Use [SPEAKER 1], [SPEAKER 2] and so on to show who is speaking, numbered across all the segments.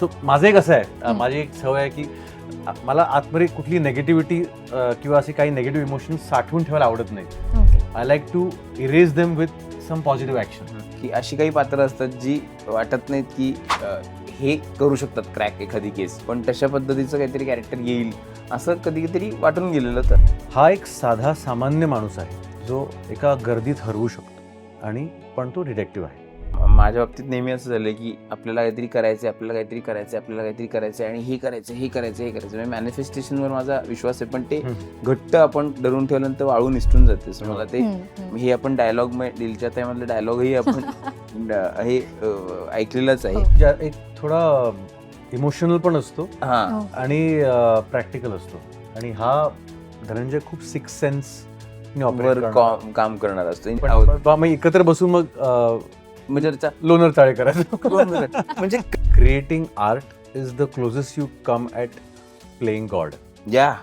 [SPEAKER 1] So माझं एक असं आहे, माझी एक सवय आहे की मला आतमध्ये कुठली नेगेटिव्हिटी किंवा असे काही निगेटिव्ह इमोशन्स साठवून ठेवायला आवडत नाही. I like to erase them with some positive action.
[SPEAKER 2] की अशी काही पात्र असतात जी वाटत नाहीत की हे करू शकतात क्रॅक एखादी केस, पण तशा पद्धतीचं काहीतरी कॅरेक्टर येईल असं कधीतरी वाटून गेलेलं. तर
[SPEAKER 1] हा एक साधा सामान्य माणूस आहे जो एका गर्दीत हरवू शकतो आणि पण तो डिटेक्टिव्ह आहे.
[SPEAKER 2] माझ्या बाबतीत नेहमी असं झालं की आपल्याला काहीतरी करायचं, आपल्याला काहीतरी करायचं, आपल्याला काहीतरी करायचं आणि हे करायचं, हे करायचं, हे करायचं. म्हणजे मॅनिफेस्टेशनवर माझा विश्वास आहे, पण ते घट्ट आपण धरून ठेवल्यानंतर वाळू निसटून जाते. सो मला ते हे आपण डायलॉग दिलच्या त्यामधलं डायलॉगही आपण हे ऐकलेलंच आहे.
[SPEAKER 1] एक थोडा इमोशनल पण असतो
[SPEAKER 2] हा
[SPEAKER 1] आणि प्रॅक्टिकल असतो आणि हा धनंजय खूप सिक्स सेन्स
[SPEAKER 2] काम करणार असतो.
[SPEAKER 1] एकत्र बसून मग
[SPEAKER 2] म्हणजे
[SPEAKER 1] लोणार चाळे करायचं.
[SPEAKER 2] म्हणजे
[SPEAKER 1] creating art is the closest you come at playing God.
[SPEAKER 2] या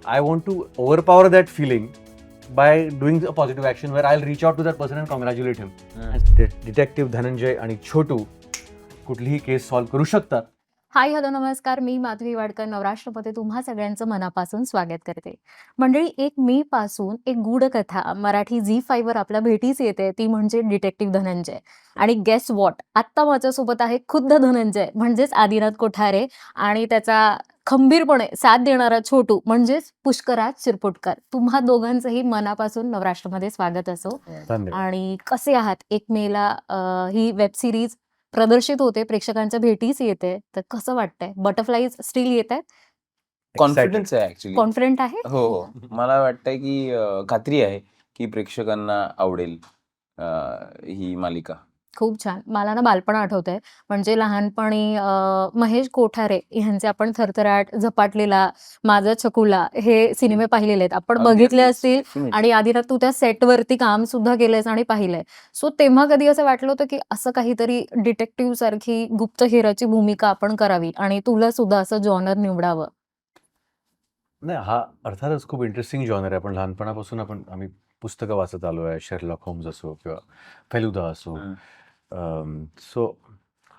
[SPEAKER 1] I want to overpower that feeling by doing a positive action where I'll reach out to that person and congratulate him. Detective Dhananjay आणि छोटू कुठलीही केस solve करू शकतात.
[SPEAKER 3] Hi hello नमस्कार, मी माधवी वाडकर नवराष्ट्रमध्ये तुम्हा सगळ्यांचं मनापासून स्वागत करते. मंडळी, एक मे पासून एक गूढ कथा मराठी झी5 वर आपल्या भेटीस येते, ती म्हणजे डिटेक्टिव्ह धनंजय. आणि गेस वॉट, आत्ता माझ्यासोबत आहे खुद्द धनंजय म्हणजेच आदिनाथ कोठारे आणि त्याचा खंबीरपणे साथ देणारा छोटू म्हणजेच पुष्कराज शिरपुटकर. तुम्हा दोघांचंही मनापासून नवराष्ट्रमध्ये स्वागत असो.
[SPEAKER 1] धन्यवाद.
[SPEAKER 3] आणि कसे आहात? 1 मेला ही वेब सिरीज प्रदर्शित होते, प्रेक्षकांच्या भेटीस येते, तर कसं वाटतंय? बटरफ्लाईज स्टील येत आहेत?
[SPEAKER 2] कॉन्फिडन्स आहे ऍक्च्युली.
[SPEAKER 3] कॉन्फिडंट आहे?
[SPEAKER 2] हो, मला वाटतंय की खात्री आहे की प्रेक्षकांना आवडेल ही मालिका.
[SPEAKER 3] खूप छान. मला ना बालपण आठवतंय. म्हणजे लहानपणी महेश कोठारे यांचे आपण थरथराट, झपाटलेला, माझा छकुला हे सिनेमे पाहिलेले आहेत. आपण बघितले असतील.
[SPEAKER 2] Definitely.
[SPEAKER 3] आणि आदिनाथ, तू त्या सेटवरती काम सुद्धा केलंयस आणि पाहिलंय. सो तेव्हा कधी असं वाटलं होतं की असं काहीतरी डिटेक्टिव्ह सारखी गुप्तहेराची भूमिका आपण करावी आणि तुला सुद्धा असं जॉनर निवडावं?
[SPEAKER 1] नाही, हा अर्थातच खूप इंटरेस्टिंग जॉनर आहे. पण लहानपणापासून आम्ही पुस्तकं वाचत आलो आहे. शेरलॉक होम्स असो किंवा फेलुदा असो. सो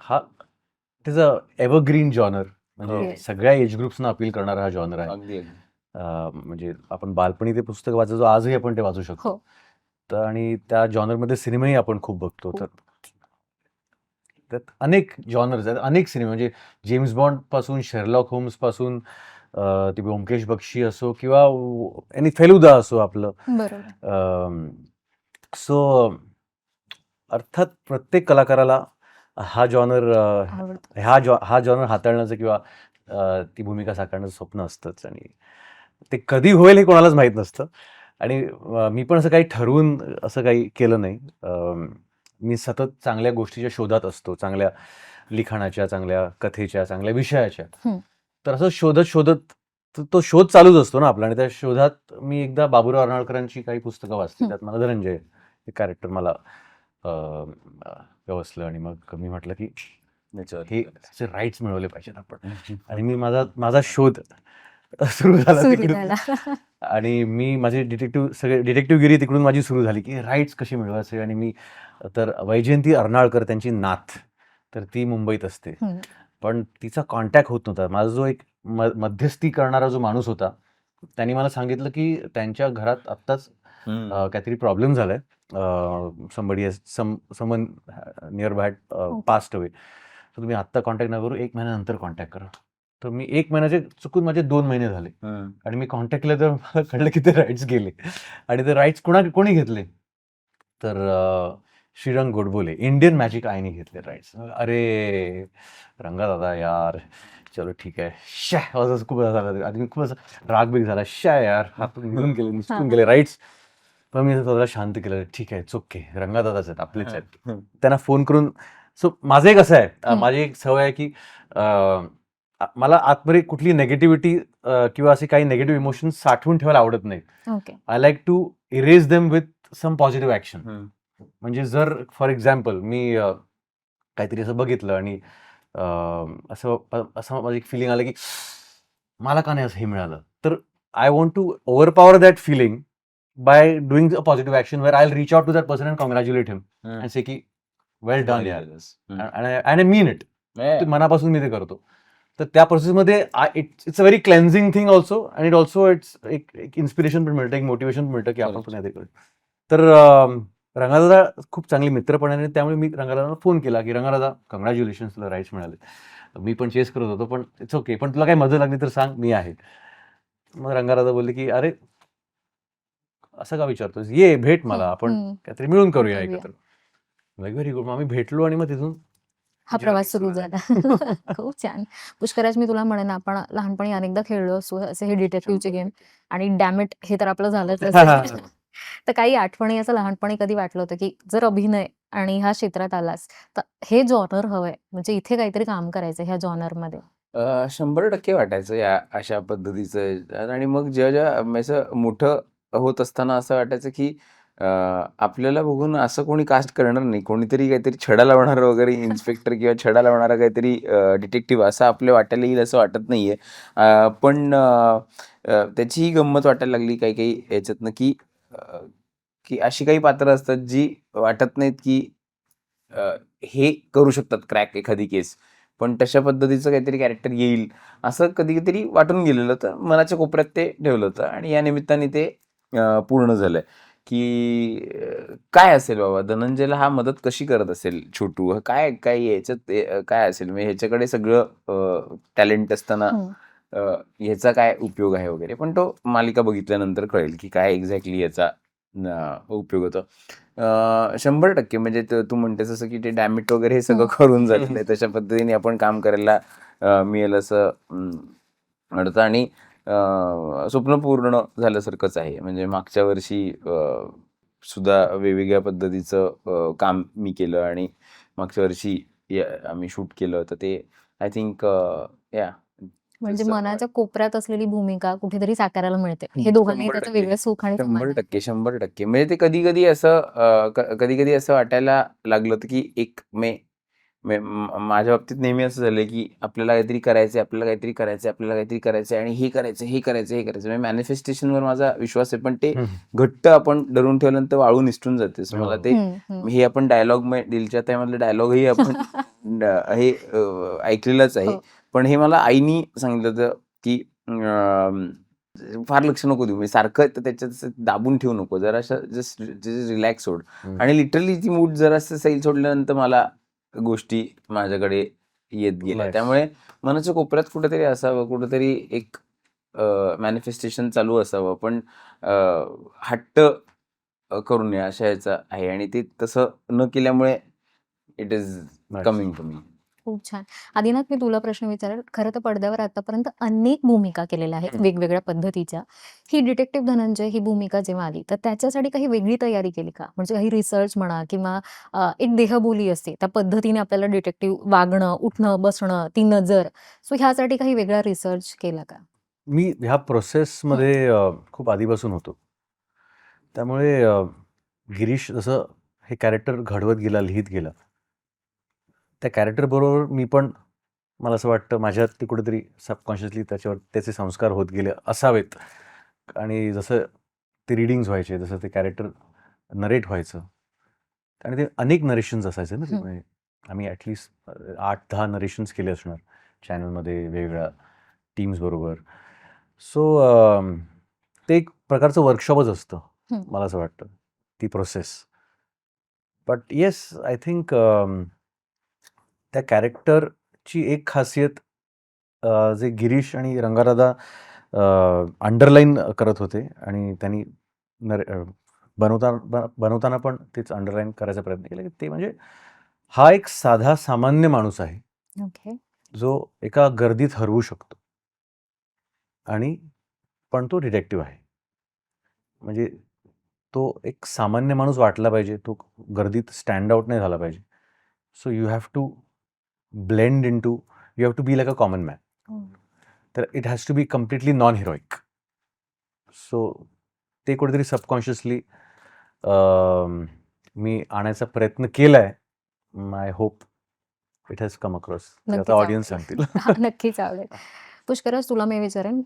[SPEAKER 1] हा it is a evergreen genre. म्हणजे
[SPEAKER 3] Yes.
[SPEAKER 1] सगळ्या एज ग्रुप्सना अपील करणारा हा जॉनर आहे.
[SPEAKER 2] अगदी
[SPEAKER 1] म्हणजे आपण बालपणी ते पुस्तक वाचायचो, आजही आपण ते वाचू शकतो.
[SPEAKER 3] हो.
[SPEAKER 1] तर आणि त्या जॉनरमध्ये सिनेमाही आपण खूप बघतो. तर त्यात अनेक जॉनर्स आहेत, अनेक सिनेमे. म्हणजे जेम्स बॉन्ड पासून, शेरलॉक होम्स पासून, ती ब्योमकेश बक्षी असो किंवा आणि फेलुदा असो आपलं.
[SPEAKER 3] बरोबर.
[SPEAKER 1] सो अर्थात प्रत्येक कलाकाराला हा जॉनर
[SPEAKER 3] आवडतं.
[SPEAKER 1] हा जॉनर हाताळण्याचं किंवा ती भूमिका साकारण्याचं स्वप्न असतंच आणि ते कधी होईल हे कोणालाच माहीत नसतं. आणि मी पण असं काही ठरवून असं काही केलं नाही. मी सतत चांगल्या गोष्टीच्या शोधात असतो, चांगल्या लिखाणाच्या, चांगल्या कथेच्या, चांगल्या विषयाच्या. तर असं शोधत तो शोध चालूच असतो ना आपला. आणि त्या शोधात मी एकदा बाबुराव अर्नाळकरांची काही पुस्तकं वाचली. त्यात मला धनंजय हे कॅरेक्टर मला गवसलं आणि मग मी म्हटलं की हे राईट्स मिळवले पाहिजेत आपण. आणि मी माझा शोध सुरू झाला तिकडून. आणि मी माझी डिटेक्टिव्हगिरी तिकडून माझी सुरू झाली की राईट्स कशी मिळवायचे. आणि मी तर वैजयंती अर्नाळकर त्यांची नाथ, तर ती मुंबईत असते, पण तिचा कॉन्टॅक्ट होत नव्हता. माझा जो एक मध्यस्थी करणारा जो माणूस होता, त्यांनी मला सांगितलं की त्यांच्या घरात आत्ताच काहीतरी प्रॉब्लेम झालाय. Somebody someone near by passed away. तर तुम्ही आत्ता कॉन्टॅक्ट न करू, 1 महिन्यानंतर कॉन्टॅक्ट करा. तर मी 1 महिन्याचे चुकून माझे 2 महिने झाले आणि मी कॉन्टॅक्ट केलं तर मला कळलं की ते राईट्स गेले. आणि ते राईट्स कोणी घेतले तर श्रीरंग गोडबोले, इंडियन मॅजिक आयने घेतले राईट्स. अरे रंगा दादा यार, चलो ठीक आहे. असं खूप झालं. आधी खूप असं रागबिग झाला. यार हातून निघून गेले राईट्स. पण मी स्वतःला शांत केलं. ठीक आहे, ओके, रंगादादाच आहेत, आपलेच आहेत. त्यांना फोन करून. सो माझं एक असं आहे, माझी एक सवय आहे की मला आतमध्ये कुठली नेगेटिव्हिटी किंवा असे काही निगेटिव्ह इमोशन्स साठवून ठेवायला आवडत नाही. I like to erase them with some positive action. म्हणजे जर फॉर एक्झाम्पल मी काहीतरी असं बघितलं आणि असं माझं एक फिलिंग आलं की मला का नाही असं हे मिळालं, तर I want to overpower that feeling by doing a positive action where I'll reach out to that person and congratulate him and say ki well done yaar. And I mean it. ते मनापासून मी ते करतो. तर त्या प्रोसेसमध्ये it's a very cleansing thing also and it also it's एक inspiration पण मिळतं, एक मोटिवेशन पण मिळतं की आपण पण हे करू. तर रंगादादा खूप चांगले मित्र पण आहे आणि त्यामुळे मी रंगादादाला फोन केला की रंगादादा कॉंग्रॅच्युलेशन्स, तुला राईट्स मिळाले. मी पण चेस करत होतो, पण इट्स ओके, पण तुला काही मदत लागली तर सांग, मी आहे. मग रंगादादा बोलले की अरे असं का विचारतोस, ये भेट मला, आपण काहीतरी मिळून करूया एकत्र. Very good. मग आम्ही भेटलो आणि मग तिथून
[SPEAKER 3] हा प्रवास सुरू झाला. खूप छान. पुष्कराज, मी तुला म्हणेन आपण लहानपणी अनेकदा खेळलो असू असे हे डिटेक्टिव्हचे गेम, आणि डॅमिट हे तर आपलं झालंच असेल. तर काही आठवणी असं लहानपणी कधी वाटलं होतं की जर अभिनय आणि ह्या क्षेत्रात आलास तर हे जॉनर हवंय, म्हणजे इथे काहीतरी काम करायचं ह्या जॉनरमध्ये?
[SPEAKER 2] 100% वाटायचं या अशा पद्धतीचं. आणि मग जेव्हा मी असं मोठं होत असताना असं वाटायचं की आपल्याला बघून असं कोणी कास्ट करणार नाही. कोणीतरी काहीतरी छडा लावणारं वगैरे इन्स्पेक्टर किंवा छडा लावणारा काहीतरी डिटेक्टिव्ह असं आपल्या वाटायला येईल असं वाटत नाहीये. पण त्याची ही गंमत वाटायला लागली काही-काही याच्यातनं की की अशी काही पात्रं असतात जी वाटत नाहीत की अ, हे करू शकतात क्रॅक एखादी केस. पण तशा पद्धतीचं काहीतरी कॅरेक्टर येईल असं कधी-कधी वाटून गेलेलं होतं. मनाच्या कोपऱ्यात ते ठेवलं होतं आणि या निमित्ताने ते पूर्ण झालंय, की काय असेल बाबा धनंजयला हा मदत कशी करत असेल छोटू? काय काय याच्यात काय असेल? म्हणजे ह्याच्याकडे सगळं टॅलेंट असताना ह्याचा काय उपयोग आहे वगैरे. पण तो मालिका बघितल्यानंतर कळेल, की काय एक्झॅक्टली याचा उपयोग होतो. 100% म्हणजे तू म्हणतेस असं की ते डॅमिट वगैरे हे सगळं करून जातंय. तशा पद्धतीने आपण काम करायला मिळेल असं वाटतं. आणि स्वप्न पूर्ण झाल्यासारखंच आहे. म्हणजे मागच्या वर्षी सुद्धा वेगवेगळ्या पद्धतीचं काम मी केलं आणि मागच्या वर्षी आम्ही शूट केलं होतं. ते आय थिंक या
[SPEAKER 3] म्हणजे
[SPEAKER 2] तसं
[SPEAKER 3] मनाच्या कोपऱ्यात असलेली भूमिका कुठेतरी साकारायला मिळते. हे दोघांनाही त्याचं
[SPEAKER 2] 100%.
[SPEAKER 3] वेगळं सुख आणि समाधान.
[SPEAKER 2] 100%, 100%. म्हणजे ते कधी-कधी असं कधी-कधी असं वाटायला लागलं होतं, की एक माझ्या बाबतीत नेहमी असं झालंय, की आपल्याला काहीतरी करायचंय, आपल्याला काहीतरी करायचंय, आपल्याला काहीतरी करायचंय आणि हे करायचं, हे करायचं, हे करायचं. म्हणजे मॅनिफेस्टेशनवर माझा विश्वास आहे. पण ते घट्ट आपण धरून ठेवल्यानंतर वाळून निसटून जाते. सो मला ते हे आपण डायलॉग दिलच्या त्यामधले डायलॉगही आपण हे ऐकलेलंच आहे. पण हे मला आईनी सांगितलं होतं, की फार लक्ष नको देऊ. म्हणजे सारखं त्याच्यात दाबून ठेवू नको. जरासं जस्ट रिलॅक्स सोड. आणि लिटरली ती मूड जरासं सैल सोडल्यानंतर मला गोष्टी माझ्याकडे येत गेल्या.
[SPEAKER 1] Nice.
[SPEAKER 2] त्यामुळे मनाच्या कोपऱ्यात कुठेतरी असावं, कुठेतरी एक मॅनिफेस्टेशन चालू असावं. पण हट्ट करू नये अशा ह्याचा आहे आणि ते तसं न केल्यामुळे it is
[SPEAKER 1] Nice.
[SPEAKER 2] Coming to me.
[SPEAKER 3] खूप छान. आदिनाथ, मी तुला प्रश्न विचारेल. खरं तर पडद्यावर आतापर्यंत अनेक भूमिका केलेल्या आहेत वेगवेगळ्या पद्धतीच्या. ही डिटेक्टिव्ह धनंजय ही भूमिका जेव्हा आली, तर त्याच्यासाठी काही वेगळी तयारी केली का? म्हणजे काही रिसर्च म्हणा किंवा एक देहबोली असते, त्या पद्धतीने आपल्याला डिटेक्टिव्ह वागणं, उठणं, बसणं, ती नजर, सो ह्यासाठी काही वेगळा रिसर्च केला का?
[SPEAKER 1] मी ह्या प्रोसेसमध्ये खूप आधीपासून होतो. त्यामुळे गिरीश जसं हे कॅरेक्टर घडवत गेला, लिहित गेला, त्या कॅरेक्टरबरोबर मी पण, मला असं वाटतं माझ्यात ते कुठेतरी सबकॉन्शियसली त्याच्यावर त्याचे संस्कार होत गेले असावेत. आणि जसं ते रीडिंग्स व्हायचे, जसं ते कॅरेक्टर नरेट व्हायचं आणि ते अनेक नरेशन्स असायचे ना. ते म्हणजे आम्ही ॲटलिस्ट 8-10 नरेशन्स केले असणार चॅनलमध्ये वेगवेगळ्या टीम्सबरोबर. सो ते एक प्रकारचं वर्कशॉपच असतं, मला असं वाटतं, ती process. But yes, I think त्या कॅरेक्टरची एक खासियत जे गिरीश आणि रंगादादा अंडरलाईन करत होते आणि त्यांनी बनवताना पण तेच अंडरलाईन करायचा प्रयत्न केला, की ते म्हणजे हा एक साधा सामान्य माणूस आहे,
[SPEAKER 3] ओके.
[SPEAKER 1] जो एका गर्दीत हरवू शकतो आणि पण तो डिटेक्टिव्ह आहे. म्हणजे तो एक सामान्य माणूस वाटला पाहिजे, तो गर्दीत स्टँड आउट नाही झाला पाहिजे. So you have to blend into, you have to be like a common man. तर it has to be completely non heroic. So ते कुठेतरी सबकॉन्शियसली मी आणायचा प्रयत्न केलाय. I hope it has come across. आता ऑडियन्स सांगतील.
[SPEAKER 3] नक्कीच आवडेल. पुष्कराज, तुला मी विचारेन,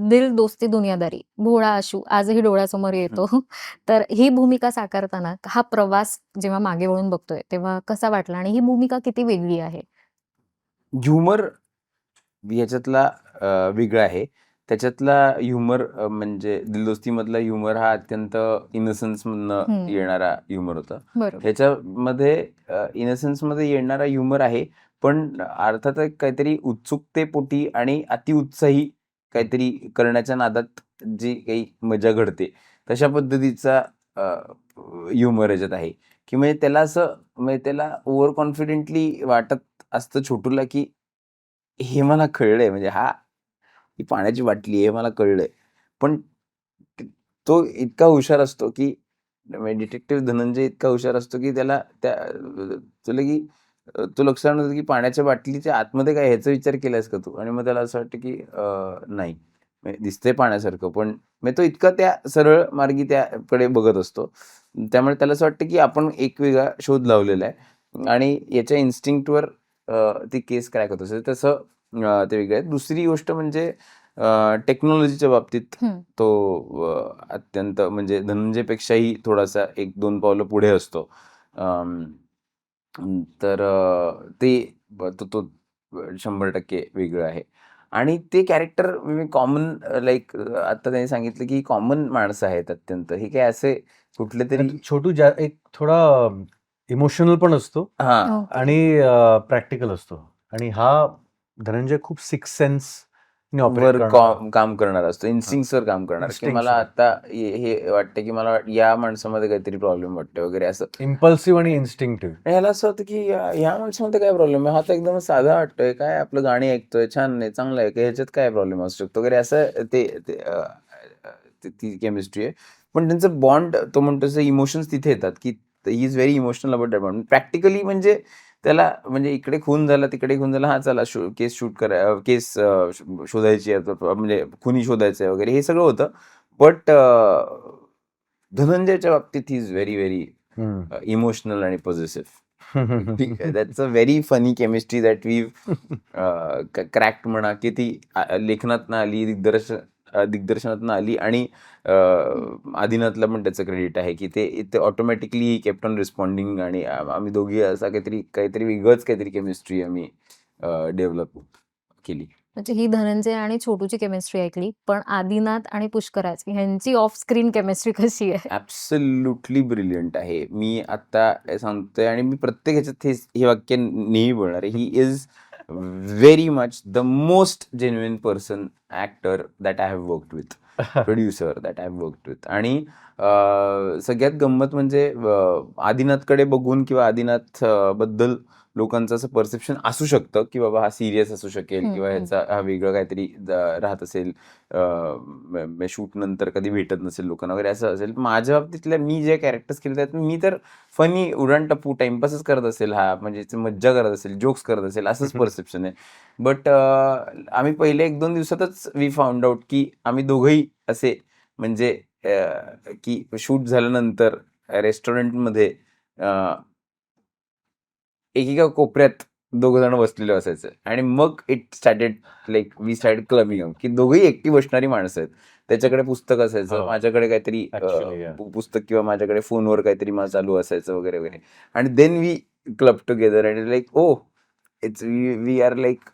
[SPEAKER 3] दिल दोस्ती दुनियादारी, भोळा आशू आजही डोळ्यासमोर येतो. तर ही भूमिका साकारताना हा प्रवास जेव्हा मागे वळून बघतोय तेव्हा कसा वाटला आणि ही भूमिका किती वेगळी आहे?
[SPEAKER 2] ह्युमर ह्याच्यातला वेगळा आहे. त्याच्यातला ह्युमर म्हणजे दिलदोस्तीमधला ह्युमर हा अत्यंत इनोसन्समधनं येणारा ह्युमर होता.
[SPEAKER 3] बरोबर.
[SPEAKER 2] ह्याच्यामध्ये इनोसन्समध्ये येणारा ह्युमर आहे, पण अर्थात एक काहीतरी उत्सुकतेपोटी आणि अतिउत्साही काहीतरी करण्याच्या नादात जी काही मजा घडते, तशा पद्धतीचा ह्युमर ह्याच्यात आहे, की म्हणजे त्याला ओव्हर कॉन्फिडेंटली वाटत असतं छोटूला, की हे मला कळलंय म्हणजे ही पाण्याची बाटली आहे हे मला कळलंय. पण तो इतका हुशार असतो, की डिटेक्टिव्ह धनंजय इतका हुशार असतो, की तुला की तो लक्षात आणतो, की पाण्याच्या बाटलीच्या आतमध्ये काय ह्याचा विचार केलायस का तू? आणि मग त्याला असं वाटतं, की नाही. म्हणजे दिसतंय पाण्यासारखं पण म्हणजे तो इतका त्या सरळ मार्गी त्याकडे बघत असतो. त्यामुळे त्याला असं वाटतं, की आपण एक वेगळा शोध लावलेला आहे आणि याच्या इन्स्टिंक्टवर ती केस क्रॅक होत असते. तसं ते वेगळं आहे. दुसरी गोष्ट म्हणजे टेक्नॉलॉजीच्या बाबतीत तो अत्यंत म्हणजे धनंजयपेक्षाही थोडासा 1-2 पावलं पुढे असतो. तर तो 100% वेगळं आहे. आणि ते कॅरेक्टर कॉमन लाइक आता त्यांनी सांगितलं, की कॉमन माणसं आहेत अत्यंत. हे काय असे कुठलेतरी
[SPEAKER 1] छोटू एक थोडा इमोशनल पण असतो
[SPEAKER 2] हां.
[SPEAKER 3] ओके.
[SPEAKER 1] आणि प्रॅक्टिकल असतो. आणि हा धनंजय खूप सिक्स सेन्स
[SPEAKER 2] वर काम करणार असतो, इन्स्टिंक्ट्सवर काम करणार, की
[SPEAKER 1] Instincts
[SPEAKER 2] मला
[SPEAKER 1] वर.
[SPEAKER 2] आता हे वाटतं, की मला या माणसामध्ये काहीतरी प्रॉब्लेम वाटतोय वगैरे असं.
[SPEAKER 1] इम्पल्सिव्ह आणि इन्स्टिंक्टिव्ह.
[SPEAKER 2] आणि ह्याला असं होतं, की ह्या माणसामध्ये काय प्रॉब्लेम आहे? हा तर एकदम साधा वाटतोय. काय आपलं गाणी ऐकतोय, छान आहे, चांगलं आहे, की ह्याच्यात काय प्रॉब्लेम असू शकतो वगैरे असं ते ते अ, अ, ती केमिस्ट्री आहे. पण त्यांचं बॉन्ड तो म्हणतो तसं इमोशन्स तिथे येतात, की ही is very emotional about that bond. Practically म्हणजे त्याला म्हणजे इकडे खून झाला, तिकडे खून झाला. हां, चला केस शूट केस शोधायची आहे, म्हणजे खुनी शोधायचं आहे वगैरे हे सगळं होतं. बट धनंजयच्या बाबतीत he is very, very emotional आणि positive. That's a very funny chemistry that we cracked म्हणा, की ती लेखनातनं आली, दिग्दर्शनातनं आली आणि आदिनाथला पण त्याचं क्रेडिट आहे, की ते ऑटोमॅटिकली केप्ट ऑन रिस्पॉन्डिंग आणि आम्ही दोघी असा काहीतरी वेगळंच काहीतरी केमिस्ट्री आम्ही डेव्हलप केली.
[SPEAKER 3] म्हणजे ही धनंजय आणि छोटूची केमिस्ट्री ऐकली. पण आदिनाथ आणि पुष्कराज ह्यांची ऑफ स्क्रीन केमिस्ट्री कशी आहे?
[SPEAKER 2] ॲब्सोल्युटली ब्रिलियंट आहे. मी आत्ता सांगतोय आणि मी प्रत्येक ह्याच्यात हे वाक्य नेहमी बोलणार आहे. ही is very much the most genuine person, actor that I have worked with. Producer that I have worked with. आणि सगळ्यात गंमत म्हणजे आदिनाथकडे बघून किंवा आदिनाथ बद्दल लोकांचं असं परसेप्शन असू शकतं, की बाबा हा सिरियस असू शकेल किंवा ह्याचा हा वेगळं काहीतरी राहत असेल, शूट नंतर कधी भेटत नसेल लोकांना वगैरे असं असेल. माझ्या बाबतीतल्या मी जे कॅरेक्टर्स केले त्यात मी तर फनी उडाणटप्पू टाइमपासच करत असेल, हा म्हणजे मज्जा करत असेल, जोक्स करत असेल असंच परसेप्शन आहे. बट आम्ही पहिले 1-2 दिवसातच वी फाउंड आउट, की आम्ही दोघंही असे म्हणजे की शूट झाल्यानंतर रेस्टॉरंटमध्ये एकेका कोपऱ्यात दोघं जण बसलेले असायचे आणि मग it started like we started clubbing, की दोघंही एकटी बसणारी माणसं आहेत. त्याच्याकडे पुस्तक असायचं,
[SPEAKER 1] हो.
[SPEAKER 2] माझ्याकडे काहीतरी
[SPEAKER 1] Actually, yeah.
[SPEAKER 2] पुस्तक किंवा माझ्याकडे फोनवर काहीतरी माझं चालू असायचं वगैरे वगैरे. आणि then we club together and like it's we are like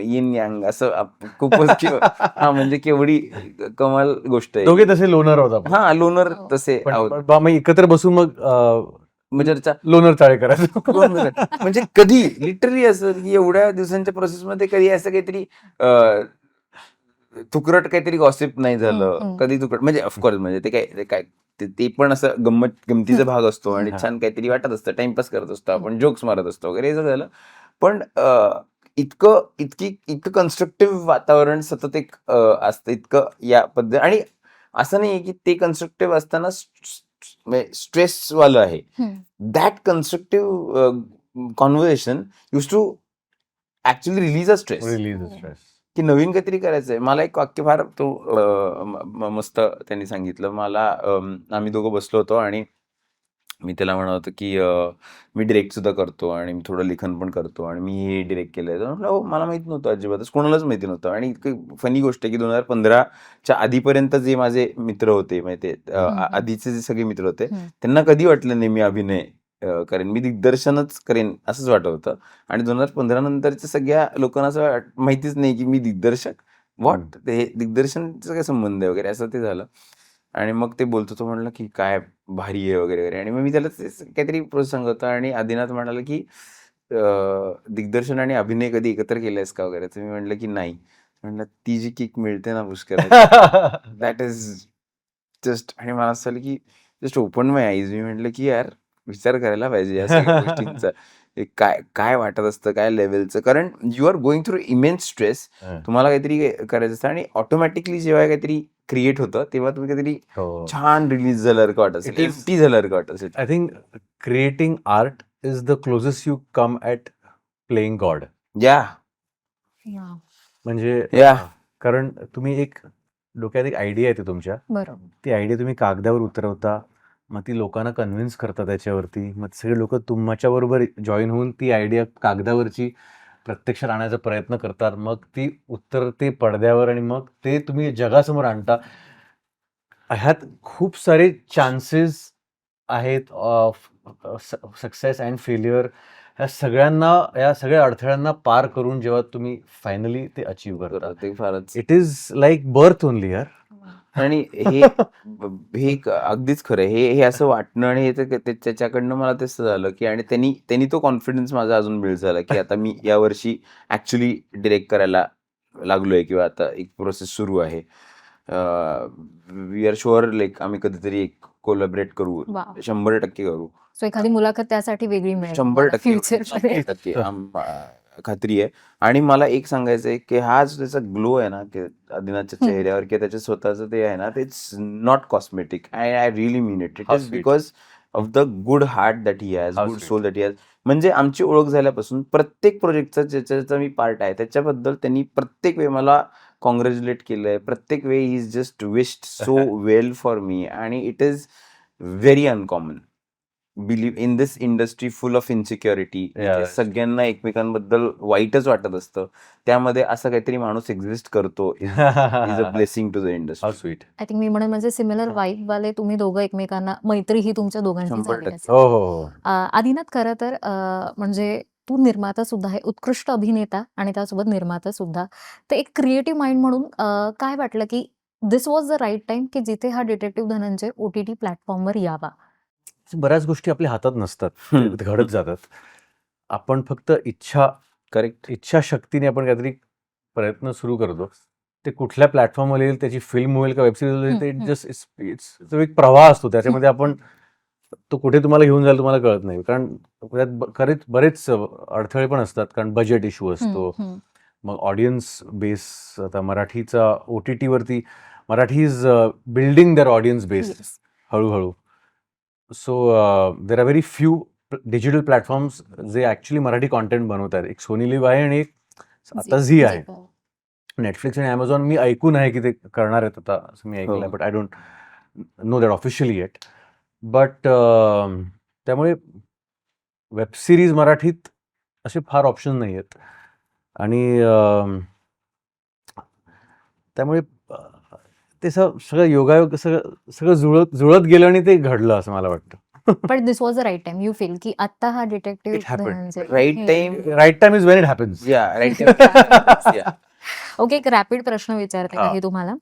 [SPEAKER 2] yin yang असं खूपच हा म्हणजे केवढी कमाल गोष्ट आहे.
[SPEAKER 1] दोघे तसे लोनर होता
[SPEAKER 2] हा लोनर
[SPEAKER 3] हो.
[SPEAKER 2] तसे आहोत.
[SPEAKER 1] पण मग एकत्र बसून मग
[SPEAKER 2] म्हणजे
[SPEAKER 1] लोनर चाळे करायचं.
[SPEAKER 2] म्हणजे कधी लिटरली असं, की एवढ्या दिवसांच्या प्रोसेसमध्ये कधी असं काहीतरी तुकरट काहीतरी गॉसिप नाही झालं. कधी तुकरट म्हणजे ऑफकोर्स म्हणजे ते पण असं गमतीचा भाग असतो आणि छान काहीतरी वाटत असतं, टाइमपास करत असतो आपण, जोक्स मारत असतो वगैरे हे सगळं झालं. पण इतकं कन्स्ट्रक्टिव्ह वातावरण सतत एक असतं इतकं या पद्धती. आणि असं नाहीये की ते कन्स्ट्रक्टिव्ह असताना स्ट्रेसवालं आहे. That constructive conversation use to actually release a stress,
[SPEAKER 1] release stress.
[SPEAKER 2] की नवीन काहीतरी करायचंय. मला एक वाक्य फार तो मस्त त्यांनी सांगितलं मला. आम्ही दोघं बसलो होतो आणि मी त्याला म्हणत होतो, की मी डिरेक्ट सुद्धा करतो आणि मी थोडं लिखाण पण करतो आणि मी हे डिरेक्ट केलंय. तर म्हटलं, "हो, मला माहित नव्हतं अजिबातच, कोणालाच माहिती नव्हतं." आणि इतकी फनी गोष्ट आहे, की 2015च्या आधीपर्यंत जे माझे मित्र होते, म्हणजे आधीचे जे सगळे मित्र होते, त्यांना कधी वाटलं नाही मी अभिनय करेन, मी दिग्दर्शनच करेन असंच वाटत होतं. आणि 2015 नंतरच्या सगळ्या लोकांना असं माहितीच नाही की मी दिग्दर्शक, व्हॉट ते दिग्दर्शनचा काय संबंध आहे वगैरे, असं ते झालं. आणि मग ते बोलतो, तो म्हणला की काय भारी आहे वगैरे वगैरे. आणि मग मी त्याला काहीतरी प्रोसेस सांगत होता आणि आदिनाथ म्हणाला की दिग्दर्शन आणि अभिनय कधी एकत्र केलंयस का वगैरे. तर मी म्हटलं की नाही. म्हणलं ती जी किक मिळते ना पुष्कराची, दॅट इज जस्ट. आणि मला असं झालं की जस्ट ओपन माय आईज. मी म्हटलं की यार विचार करायला पाहिजे या सगळ्या गोष्टींचा. हे काय काय वाटत असतं, काय लेवलचं. कारण you are going through immense stress. तुम्हाला काहीतरी करायचं असतं आणि ऑटोमॅटिकली जेव्हा काहीतरी क्रिएट होतं तेव्हा तुम्ही काहीतरी
[SPEAKER 1] हो.
[SPEAKER 2] छान रिलीज झाल्यासारखं वाटत असेल,
[SPEAKER 1] It is-
[SPEAKER 2] एम्प्टी झाल्यासारखं वाटत असेल.
[SPEAKER 1] I think creating art is the closest you come at playing God.
[SPEAKER 2] या
[SPEAKER 1] म्हणजे
[SPEAKER 2] या
[SPEAKER 1] कारण तुम्ही एक डोक्यात एक आयडिया येते तुमच्या,
[SPEAKER 3] बरोबर.
[SPEAKER 1] ती आयडिया तुम्ही कागदावर उतरवता, मग ती लोकांना कन्व्हिन्स करता त्याच्यावरती, मग सगळे लोक तुमच्याबरोबर जॉईन होऊन ती आयडिया कागदावरची प्रत्यक्षात आणण्याचा प्रयत्न करतात, मग ती उतरते पडद्यावर आणि मग ते तुम्ही जगासमोर आणता. ह्यात खूप सारे चान्सेस आहेत ऑफ सक्सेस अँड फेल्युअर. ह्या सगळ्या अडथळ्यांना पार करून जेव्हा तुम्ही फायनली ते अचीव्ह करता,
[SPEAKER 2] ते फारच.
[SPEAKER 1] It is like birth only यार.
[SPEAKER 2] आणि हे हे अगदीच खरं आहे. हे असं वाटणं आणि हे त्याच्याकडनं मला तसं झालं की, आणि त्यांनी तो कॉन्फिडन्स माझा अजून बिल्ड झाला की आता मी यावर्षी ऍक्च्युली डिरेक्ट करायला लागलोय किंवा आता एक प्रोसेस सुरू आहे. वी आर शुअर लाईक आम्ही कधीतरी एक कोलॅबरेट करू,
[SPEAKER 3] वाव.
[SPEAKER 2] 100% करू.
[SPEAKER 3] सो एखादी मुलाखत त्यासाठी वेगळी मिळेल
[SPEAKER 2] 100%
[SPEAKER 3] फ्युचर
[SPEAKER 2] 100% खात्री आहे. आणि मला एक सांगायचं आहे की हा जो त्याचा ग्लो आहे ना की आदिनाथच्या
[SPEAKER 3] हम्म.
[SPEAKER 2] चेहऱ्यावर किंवा त्याच्या स्वतःचं ते आहे ना, ते it's not cosmetic. I really mean it. It
[SPEAKER 1] How
[SPEAKER 2] is
[SPEAKER 1] sweet.
[SPEAKER 2] Because of the good heart that he has,
[SPEAKER 1] How
[SPEAKER 2] good
[SPEAKER 1] sweet.
[SPEAKER 2] Soul that he has. म्हणजे आमची ओळख झाल्यापासून प्रत्येक प्रोजेक्टचा ज्याचा मी पार्ट आहे त्याच्याबद्दल त्यांनी प्रत्येक वेळी मला कॉंग्रॅच्युलेट केलंय. प्रत्येक वेळी he is just wished so well for me. आणि it is very uncommon. Believe in this industry full of insecurity.
[SPEAKER 1] Yeah.
[SPEAKER 2] सगळ्यांना एकमेकांबद्दल वाईटच वाटत असतं. त्यामध्ये असं काहीतरी माणूस एक्झिस्ट करतो is a blessing to the
[SPEAKER 1] how
[SPEAKER 2] industry.
[SPEAKER 1] Sweet.
[SPEAKER 3] I think मी म्हणून म्हणजे सिमिलर वाईब वाले तुम्ही दोघं एकमेकांना, मैत्री ही तुमच्या दोघांची
[SPEAKER 2] 100%
[SPEAKER 3] झाली असेल.
[SPEAKER 1] हो हो हो.
[SPEAKER 3] आदिनाथ, खरं तर म्हणजे तू निर्माता सुद्धा आहे, उत्कृष्ट अभिनेता आणि त्यासोबत निर्माता सुद्धा. तर एक क्रिएटिव्ह माइंड म्हणून काय वाटलं की दिस वॉज द राईट टाइम की जिथे हा डिटेक्टिव्ह धनंजय OTT प्लॅटफॉर्मवर यावा?
[SPEAKER 1] बऱ्याच गोष्टी आपल्या हातात नसतात, ते घडत जातात. आपण फक्त
[SPEAKER 2] करेक्ट.
[SPEAKER 1] इच्छाशक्तीने आपण काहीतरी प्रयत्न सुरू करतो. ते कुठल्या प्लॅटफॉर्मवर येईल, त्याची फिल्म होईल का वेब सिरीज होईल, ते जस्ट इट्स एक प्रवाह असतो. त्याच्यामध्ये आपण तो कुठे तुम्हाला घेऊन जाईल तुम्हाला कळत नाही. कारण त्यात बरेच अडथळे पण असतात. कारण बजेट इश्यू असतो. मग ऑडियन्स बेस, आता मराठीचा OTT वरती, Marathi is building their audience base
[SPEAKER 3] Yes.
[SPEAKER 1] हळूहळू. So there are very few digital platforms जे ॲक्च्युली मराठी कॉन्टेंट बनवत आहेत. एक सोनी लिव्ह आहे आणि एक आता झी आहे. नेटफ्लिक्स आणि Amazon मी ऐकून आहे की ते करणार आहेत आता, असं मी ऐकलं आहे.
[SPEAKER 2] हो.
[SPEAKER 1] But I don't know that officially eight. But त्यामुळे वेब सिरीज मराठीत असे फार ऑप्शन नाही आहेत. आणि त्यामुळे ते सगळं योगायोग सगळं जुळत गेलं आणि ते घडलं असं मला वाटतं.
[SPEAKER 3] पण this was the right time you feel की आता हा
[SPEAKER 1] It
[SPEAKER 3] detective
[SPEAKER 1] happened.
[SPEAKER 3] Dhananjay
[SPEAKER 2] right time.
[SPEAKER 1] Right time is when it happens.
[SPEAKER 2] या राईट टाइम.
[SPEAKER 3] ओके, एक रॅपिड प्रश्न विचारते
[SPEAKER 1] हा.
[SPEAKER 3] काही तुम्हाला.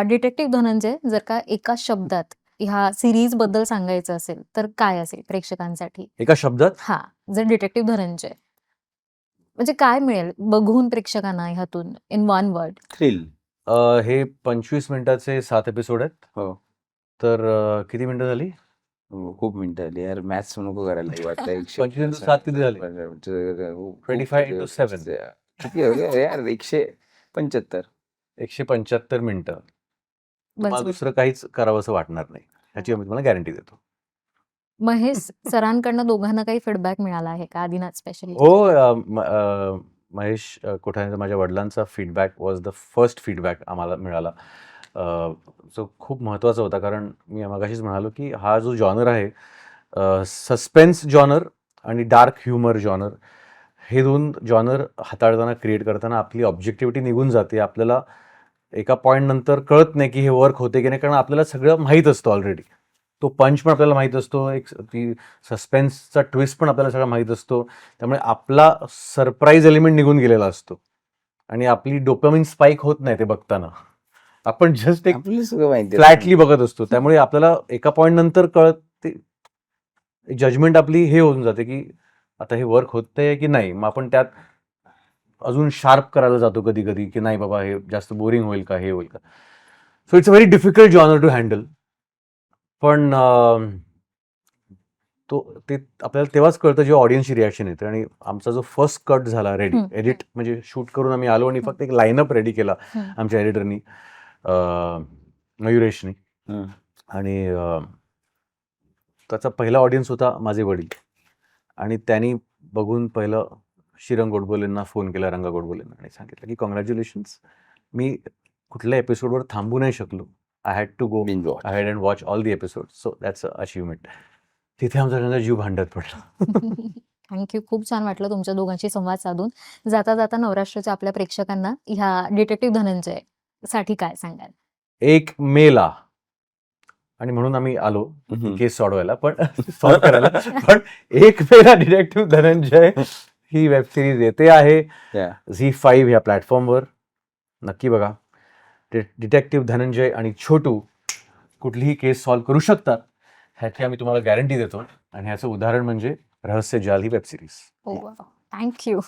[SPEAKER 3] डिटेक्टिव्ह धनंजय जर का एका शब्दात ह्या सिरीज बद्दल सांगायचं असेल तर काय असेल प्रेक्षकांसाठी?
[SPEAKER 1] एका शब्दात
[SPEAKER 3] हा, जर डिटेक्टिव्ह धनंजय म्हणजे काय मिळेल बघून प्रेक्षकांना ह्यातून इन वन वर्ड?
[SPEAKER 2] थ्रिल.
[SPEAKER 1] हे 25 मिनिटाचे 7 एपिसोड आहेत.
[SPEAKER 2] हो.
[SPEAKER 1] तर किती मिनिटं झाली?
[SPEAKER 2] खूप मिनिटं आली यार. मॅथ्स नको करायला वाटतं.
[SPEAKER 1] 25 into 7 किती झाले? 25 into 7.
[SPEAKER 2] किती यार 175.
[SPEAKER 1] 175 मिनिटं. तुम्हाला
[SPEAKER 3] बस.
[SPEAKER 1] दुसरं काहीच करावंसं वाटणार नाही, ह्याची मी तुम्हाला गॅरंटी देतो.
[SPEAKER 3] महेश सरांकडनं दोघांना काही फीडबॅक मिळाला आहे का, आदिनाथ स्पेशली?
[SPEAKER 1] हो, महेश कोठारेंचा, माझ्या वडिलांचा feedback was the first feedback आम्हाला मिळाला. जो खूप महत्त्वाचा होता. कारण मी मगाशीच म्हणालो की हा जो जॉनर आहे, सस्पेन्स जॉनर आणि डार्क ह्युमर जॉनर, हे 2 जॉनर हाताळताना, क्रिएट करताना आपली ऑब्जेक्टिव्हिटी निघून जाते. आपल्याला एका पॉईंट नंतर कळत नाही की हे वर्क होते की नाही, कारण आपल्याला सगळं माहीत असतं ऑलरेडी. तो पंच पण आपल्याला माहित असतो, एक ती सस्पेन्सचा ट्विस्ट पण आपल्याला सगळं माहित असतो. त्यामुळे आपला सरप्राईज एलिमेंट निघून गेलेला असतो आणि आपली डोपामिन स्पाइक होत नाही ते बघताना. आपण जस्ट एक
[SPEAKER 2] आपल्याला सगळं माहिती
[SPEAKER 1] फ्लॅटली बघत असतो. त्यामुळे आपल्याला एका पॉइंट नंतर कळते, जजमेंट आपली हे होऊन जाते की आता हे वर्क होतंय की नाही. मग आपण त्यात अजून शार्प करायला जातो कधी कधी की नाही बाबा हे जास्त बोरिंग होईल का, हे होईल का. So it's a very difficult genre to handle. पण ते आपल्याला तेव्हाच कळतं जेव्हा ऑडियन्सची रिॲक्शन येते. आणि आमचा जो फर्स्ट कट झाला रेडी, एडिट म्हणजे शूट करून आम्ही आलो आणि फक्त एक लाईनअप रेडी केला आमच्या एडिटरनी, मयुरेशनी. आणि त्याचा पहिला ऑडियन्स होता माझे वडील. आणि त्यांनी बघून पहिलं श्रीरंग गोडबोलेंना फोन केला, रंगा गोडबोलेंना, आणि सांगितलं की कॉंग्रॅच्युलेशन्स, मी कुठल्या एपिसोडवर थांबू नाही शकलो. I had to go ahead and watch all the episodes. So that's an achievement. तिथे आमचा सगळ्यांचा जीव भांडत पडला.
[SPEAKER 3] थँक्यू. खूप छान वाटलं तुमच्या दोघांशी संवाद साधून. जाता जाता नवराष्ट्राच्या आपल्या प्रेक्षकांना ह्या डिटेक्टिव्ह धनंजय साठी काय सांगाल?
[SPEAKER 1] 1 मेला आणि म्हणून आम्ही आलो केस सोडवायला, पण सॉल्व करायला. पण 1 मेला डिटेक्टिव्ह धनंजय ही वेब सिरीज येते आहे झी5 ह्या प्लॅटफॉर्मवर. नक्की बघा. डिटेक्टिव्ह धनंजय आणि छोटू कुठलीही केस सॉल्व्ह करू शकतात ह्याची आम्ही तुम्हाला गॅरंटी देतो. आणि ह्याचं उदाहरण म्हणजे रहस्य जाल ही वेब सिरीज.
[SPEAKER 3] थँक्यू.